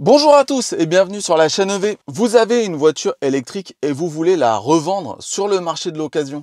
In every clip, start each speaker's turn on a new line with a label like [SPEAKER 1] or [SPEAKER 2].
[SPEAKER 1] Bonjour à tous et bienvenue sur la chaîne EV. Vous avez une voiture électrique et vous voulez la revendre sur le marché de l'occasion.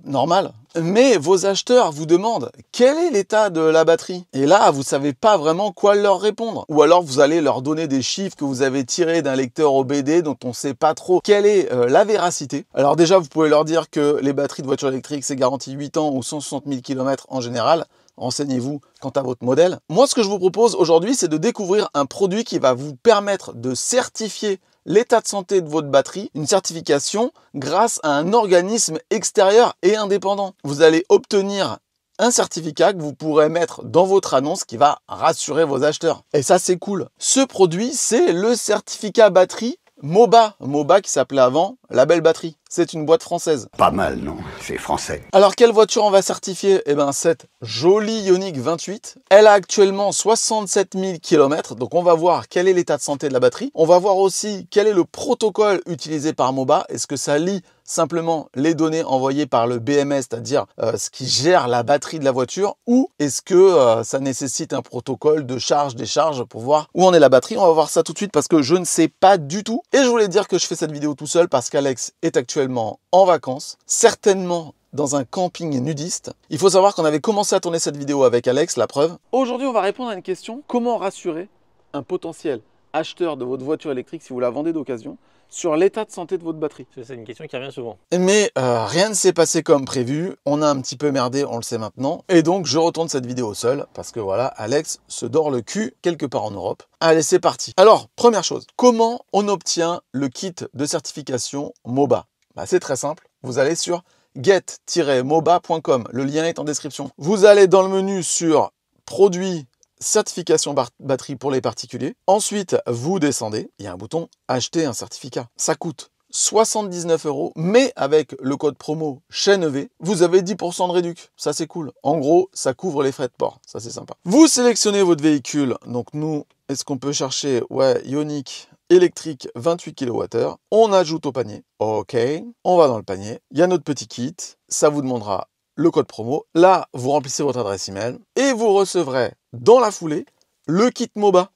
[SPEAKER 1] Normal. Mais vos acheteurs vous demandent quel est l'état de la batterie. Et là, vous savez pas vraiment quoi leur répondre. Ou alors vous allez leur donner des chiffres que vous avez tirés d'un lecteur OBD dont on sait pas trop quelle est la véracité. Alors déjà, vous pouvez leur dire que les batteries de voitures électriques, c'est garanti 8 ans ou 160 000 km en général. Renseignez-vous quant à votre modèle. Moi, ce que je vous propose aujourd'hui, c'est de découvrir un produit qui va vous permettre de certifier l'état de santé de votre batterie, une certification grâce à un organisme extérieur et indépendant. Vous allez obtenir un certificat que vous pourrez mettre dans votre annonce qui va rassurer vos acheteurs. Et ça, c'est cool. Ce produit, c'est le certificat batterie Moba. Moba qui s'appelait avant La Belle Batterie. C'est une boîte française.
[SPEAKER 2] Pas mal, non? C'est français.
[SPEAKER 1] Alors, quelle voiture on va certifier? Eh bien, cette jolie Ioniq 28. Elle a actuellement 67 000 km. Donc, on va voir quel est l'état de santé de la batterie. On va voir aussi quel est le protocole utilisé par Moba. Est-ce que ça lie simplement les données envoyées par le BMS, c'est-à-dire ce qui gère la batterie de la voiture, ou est-ce que ça nécessite un protocole de charge-décharge pour voir où en est la batterie? On va voir ça tout de suite parce que je ne sais pas du tout. Et je voulais dire que je fais cette vidéo tout seul parce qu'Alex est actuellement en vacances, certainement dans un camping nudiste. Il faut savoir qu'on avait commencé à tourner cette vidéo avec Alex, la preuve. Aujourd'hui, on va répondre à une question. Comment rassurer un potentiel acheteur de votre voiture électrique si vous la vendez d'occasion sur l'état de santé de votre batterie?
[SPEAKER 3] C'est une question qui revient souvent.
[SPEAKER 1] Mais rien ne s'est passé comme prévu. On a un petit peu merdé, on le sait maintenant. Et donc, je retourne cette vidéo seul parce que voilà, Alex se dort le cul quelque part en Europe. Allez, c'est parti. Alors, première chose, comment on obtient le kit de certification Moba? C'est très simple. Vous allez sur get-moba.com. Le lien est en description. Vous allez dans le menu sur produits certification batterie pour les particuliers. Ensuite, vous descendez. Il y a un bouton acheter un certificat. Ça coûte 79 €, mais avec le code promo chaîne EV, vous avez 10% de réduc. Ça, c'est cool. En gros, ça couvre les frais de port. Ça, c'est sympa. Vous sélectionnez votre véhicule. Donc, nous, est-ce qu'on peut chercher Ioniq électrique 28 kWh. On ajoute au panier. OK. On va dans le panier. Il y a notre petit kit. Ça vous demandera le code promo. Là, vous remplissez votre adresse email et vous recevrez dans la foulée le kit Moba.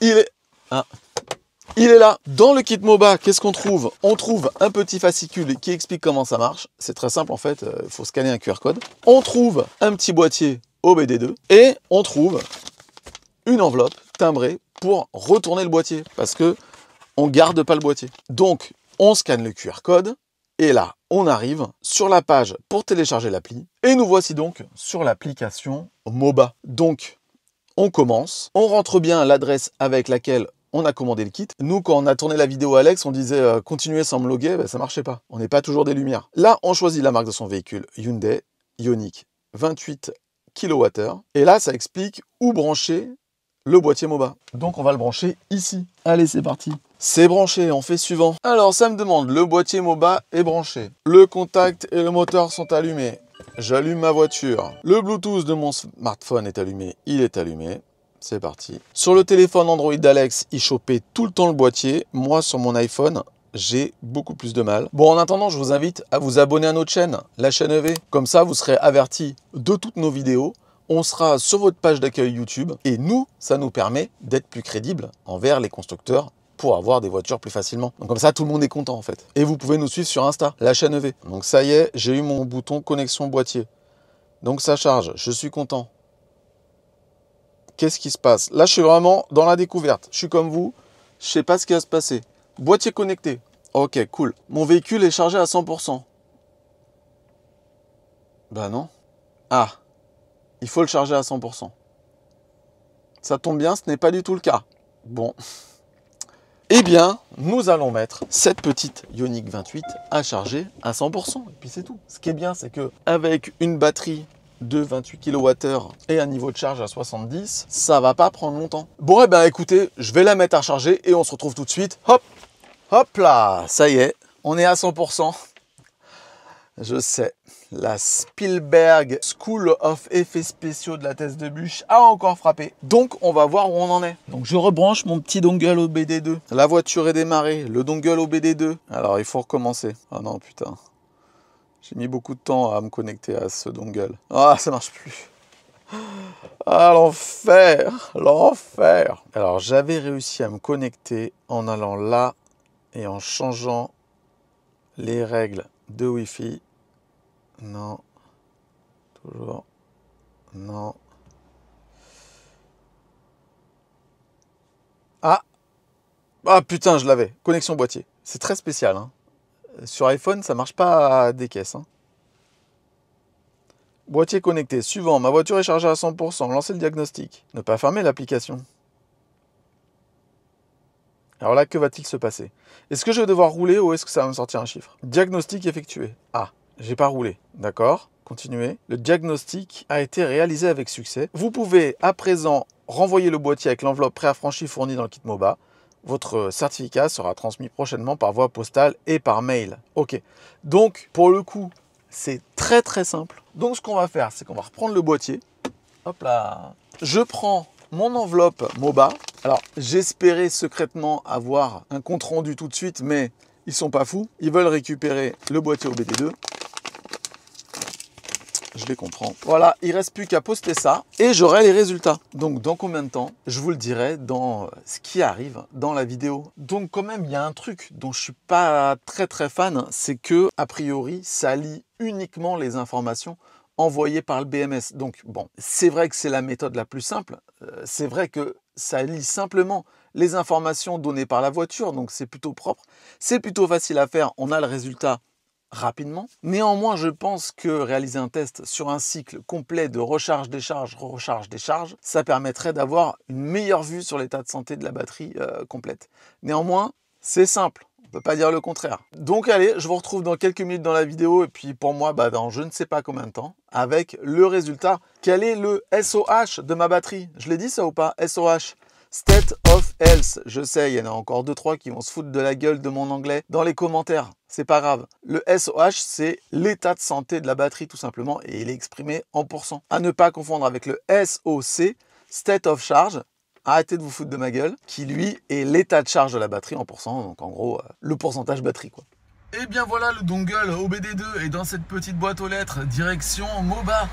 [SPEAKER 1] Il est là. Dans le kit Moba, qu'est-ce qu'on trouve? On trouve un petit fascicule qui explique comment ça marche. C'est très simple en fait. Il faut scanner un QR code. On trouve un petit boîtier OBD2 et on trouve une enveloppe timbrée pour retourner le boîtier parce que on garde pas le boîtier. Donc, on scanne le QR code et là, on arrive sur la page pour télécharger l'appli et nous voici donc sur l'application Moba. Donc, on commence, on rentre bien l'adresse avec laquelle on a commandé le kit. Nous, quand on a tourné la vidéo Alex, on disait continuer sans me loguer, ça marchait pas. On n'est pas toujours des lumières. Là, on choisit la marque de son véhicule, Hyundai Ioniq 28 kWh. Et là, ça explique où brancher le boîtier Moba. Donc on va le brancher ici. Allez, c'est parti. C'est branché, on fait suivant. Alors ça me demande, le boîtier Moba est branché. Le contact et le moteur sont allumés. J'allume ma voiture. Le Bluetooth de mon smartphone est allumé. Il est allumé. C'est parti. Sur le téléphone Android d'Alex, il chopait tout le temps le boîtier. Moi, sur mon iPhone, j'ai beaucoup plus de mal. Bon, en attendant, je vous invite à vous abonner à notre chaîne, la chaîne EV. Comme ça, vous serez avertis de toutes nos vidéos. On sera sur votre page d'accueil YouTube et nous, ça nous permet d'être plus crédibles envers les constructeurs pour avoir des voitures plus facilement. Donc comme ça, tout le monde est content en fait. Et vous pouvez nous suivre sur Insta, la chaîne EV. Donc ça y est, j'ai eu mon bouton connexion boîtier. Donc ça charge, je suis content. Qu'est-ce qui se passe? Là, je suis vraiment dans la découverte. Je suis comme vous, je sais pas ce qui va se passer. Boîtier connecté. Ok, cool. Mon véhicule est chargé à 100%. Bah non. Ah. Il faut le charger à 100%. Ça tombe bien, ce n'est pas du tout le cas. Bon. Eh bien, nous allons mettre cette petite Ioniq 28 à charger à 100%. Et puis c'est tout. Ce qui est bien, c'est qu'avec une batterie de 28 kWh et un niveau de charge à 70, ça va pas prendre longtemps. Bon, eh bien écoutez, je vais la mettre à charger et on se retrouve tout de suite. Hop, hop là, ça y est, on est à 100%. Je sais, la Spielberg School of Effets Spéciaux de la thèse de bûche a encore frappé. Donc, on va voir où on en est. Donc, je rebranche mon petit dongle OBD2. La voiture est démarrée, le dongle OBD2. Alors, il faut recommencer. Ah non, putain. J'ai mis beaucoup de temps à me connecter à ce dongle. Ah, ça marche plus. Ah, l'enfer, l'enfer. Alors, j'avais réussi à me connecter en allant là et en changeant les règles de Wi-Fi. Non. Toujours. Non. Ah. Ah putain, je l'avais. Connexion boîtier. C'est très spécial. Hein. Sur iPhone, ça marche pas à des caisses. Hein. Boîtier connecté. Suivant. Ma voiture est chargée à 100%. Lancer le diagnostic. Ne pas fermer l'application. Alors là, que va-t-il se passer? Est-ce que je vais devoir rouler ou est-ce que ça va me sortir un chiffre? Diagnostic effectué. Ah, j'ai pas roulé. D'accord. Continuez. Le diagnostic a été réalisé avec succès. Vous pouvez à présent renvoyer le boîtier avec l'enveloppe préaffranchie fournie dans le kit MOBA. Votre certificat sera transmis prochainement par voie postale et par mail. Ok. Donc, pour le coup, c'est très très simple. Donc, ce qu'on va faire, c'est qu'on va reprendre le boîtier. Hop là. Je prends mon enveloppe MOBA. Alors, j'espérais secrètement avoir un compte rendu tout de suite, mais ils sont pas fous. Ils veulent récupérer le boîtier OBD2. Je les comprends. Voilà, il ne reste plus qu'à poster ça et j'aurai les résultats. Donc, dans combien de temps? Je vous le dirai dans ce qui arrive dans la vidéo. Donc, quand même, il y a un truc dont je ne suis pas très très fan, c'est que, a priori, ça lie uniquement les informations envoyées par le BMS. Donc, bon, c'est vrai que c'est la méthode la plus simple. C'est vrai que ça lie simplement les informations données par la voiture, donc c'est plutôt propre. C'est plutôt facile à faire, on a le résultat rapidement. Néanmoins, je pense que réaliser un test sur un cycle complet de recharge-décharge, recharge-décharge, ça permettrait d'avoir une meilleure vue sur l'état de santé de la batterie complète. Néanmoins, c'est simple. On ne peut pas dire le contraire. Donc allez, je vous retrouve dans quelques minutes dans la vidéo et puis pour moi, dans je ne sais pas combien de temps, avec le résultat. Quel est le SOH de ma batterie? Je l'ai dit ça ou pas? SOH. State of Health. Je sais, il y en a encore 2-3 qui vont se foutre de la gueule de mon anglais dans les commentaires. C'est pas grave. Le SOH, c'est l'état de santé de la batterie tout simplement et il est exprimé en pourcent. À ne pas confondre avec le SOC, State of Charge. Arrêtez de vous foutre de ma gueule, qui lui est l'état de charge de la batterie en pourcent. Donc en gros, le pourcentage batterie quoi. Et bien voilà, le dongle OBD2 est dans cette petite boîte aux lettres, direction MOBA.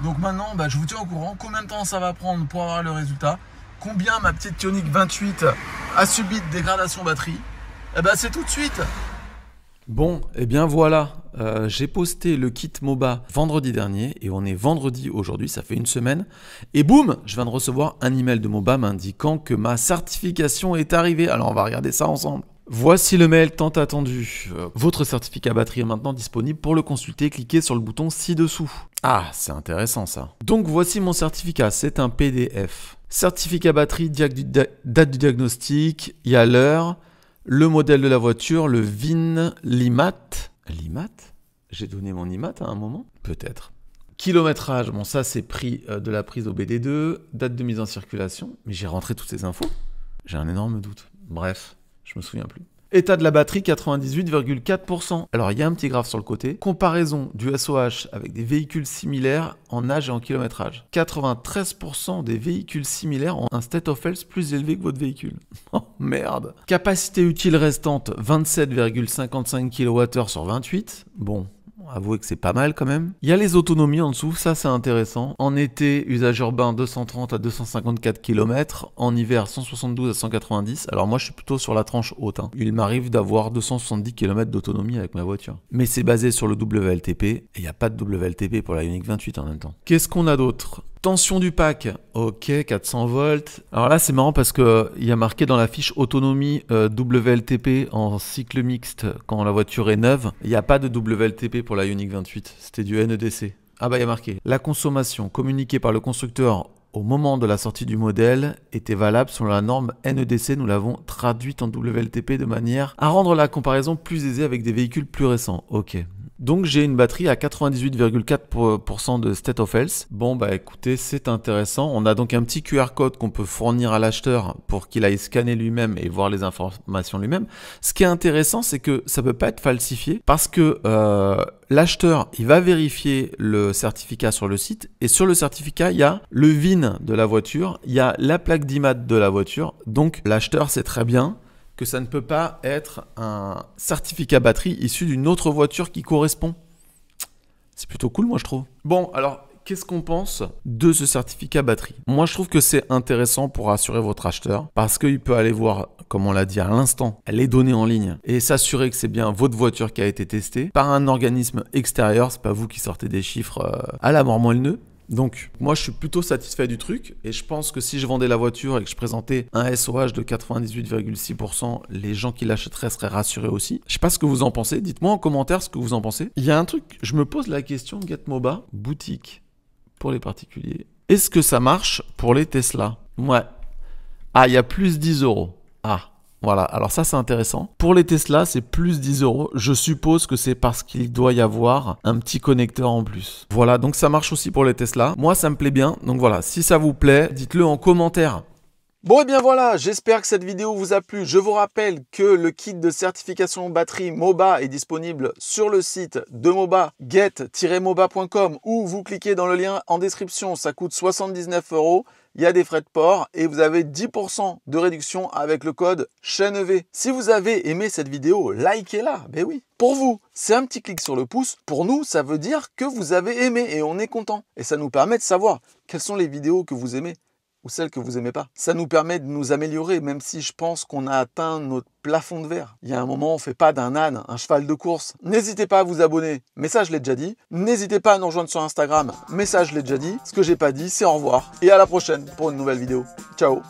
[SPEAKER 1] Donc maintenant, je vous tiens au courant. Combien de temps ça va prendre pour avoir le résultat? Combien ma petite Ioniq 28 a subi de dégradation batterie? Eh ben c'est tout de suite. Bon, et bien voilà, j'ai posté le kit MOBA vendredi dernier et on est vendredi aujourd'hui, ça fait une semaine. Et boum, je viens de recevoir un email de MOBA m'indiquant que ma certification est arrivée. Alors on va regarder ça ensemble. Voici le mail tant attendu. Votre certificat batterie est maintenant disponible. Pour le consulter, cliquez sur le bouton ci-dessous. Ah, c'est intéressant ça. Donc voici mon certificat, c'est un PDF. Certificat batterie, date du diagnostic, il y a l'heure, le modèle de la voiture, le VIN, l'IMAT. L'IMAT? J'ai donné mon IMAT à un moment? Peut-être. Kilométrage, bon ça c'est prix de la prise au BD2, date de mise en circulation, mais j'ai rentré toutes ces infos. J'ai un énorme doute. Bref, je me souviens plus. État de la batterie, 98,4%. Alors, il y a un petit graphe sur le côté. Comparaison du SOH avec des véhicules similaires en âge et en kilométrage. 93% des véhicules similaires ont un state of health plus élevé que votre véhicule. Oh, merde. Capacité utile restante, 27,55 kWh sur 28. Bon, avouez que c'est pas mal quand même. Il y a les autonomies en dessous, ça c'est intéressant. En été, usage urbain 230 à 254 km. En hiver, 172 à 190. Alors moi je suis plutôt sur la tranche haute. Hein. Il m'arrive d'avoir 270 km d'autonomie avec ma voiture. Mais c'est basé sur le WLTP. Et il n'y a pas de WLTP pour la Ioniq 28 en même temps. Qu'est-ce qu'on a d'autre ? Tension du pack, ok, 400 volts. Alors là, c'est marrant parce qu'il y a marqué dans la fiche autonomie WLTP en cycle mixte quand la voiture est neuve. Il n'y a pas de WLTP pour la Ioniq 28, c'était du NEDC. Ah bah il y a marqué. La consommation communiquée par le constructeur au moment de la sortie du modèle était valable selon la norme NEDC. Nous l'avons traduite en WLTP de manière à rendre la comparaison plus aisée avec des véhicules plus récents. Ok. Donc j'ai une batterie à 98,4% de state of health. Bon bah écoutez, c'est intéressant. On a donc un petit QR code qu'on peut fournir à l'acheteur pour qu'il aille scanner lui-même et voir les informations lui-même. Ce qui est intéressant, c'est que ça ne peut pas être falsifié parce que l'acheteur, il va vérifier le certificat sur le site et sur le certificat, il y a le VIN de la voiture, il y a la plaque d'IMAT de la voiture. Donc l'acheteur sait très bien que ça ne peut pas être un certificat batterie issu d'une autre voiture qui correspond. C'est plutôt cool, moi, je trouve. Bon, alors,
[SPEAKER 3] qu'est-ce qu'on pense de ce certificat batterie? Moi, je trouve que c'est intéressant pour rassurer votre acheteur parce qu'il peut aller voir, comme on l'a dit à l'instant, les données en ligne et s'assurer que c'est bien votre voiture qui a été testée par un organisme extérieur. C'est pas vous qui sortez des chiffres à la mort moelle-neu. Donc, moi, je suis plutôt satisfait du truc et je pense que si je vendais la voiture et que je présentais un SOH de 98,6%, les gens qui l'achèteraient seraient rassurés aussi. Je sais pas ce que vous en pensez. Dites-moi en commentaire ce que vous en pensez. Il y a un truc, je me pose la question, GetMoba, boutique pour les particuliers. Est-ce que ça marche pour les Tesla? Ouais. Ah, il y a plus 10 euros. Ah. Voilà, alors ça c'est intéressant. Pour les Tesla, c'est plus 10 euros. Je suppose que c'est parce qu'il doit y avoir un petit connecteur en plus. Voilà, donc ça marche aussi pour les Tesla. Moi, ça me plaît bien. Donc voilà, si ça vous plaît, dites-le en commentaire.
[SPEAKER 1] Bon et bien voilà, j'espère que cette vidéo vous a plu. Je vous rappelle que le kit de certification batterie Moba est disponible sur le site de Moba, get-moba.com, où vous cliquez dans le lien en description, ça coûte 79 euros. Il y a des frais de port et vous avez 10% de réduction avec le code CHAINEV. Si vous avez aimé cette vidéo, likez-la. Ben oui. Pour vous, c'est un petit clic sur le pouce. Pour nous, ça veut dire que vous avez aimé et on est content. Et ça nous permet de savoir quelles sont les vidéos que vous aimez ou celles que vous aimez pas. Ça nous permet de nous améliorer, même si je pense qu'on a atteint notre plafond de verre. Il y a un moment, on fait pas d'un âne un cheval de course. N'hésitez pas à vous abonner, mais ça je l'ai déjà dit. N'hésitez pas à nous rejoindre sur Instagram, mais ça je l'ai déjà dit. Ce que j'ai pas dit, c'est au revoir et à la prochaine pour une nouvelle vidéo. Ciao.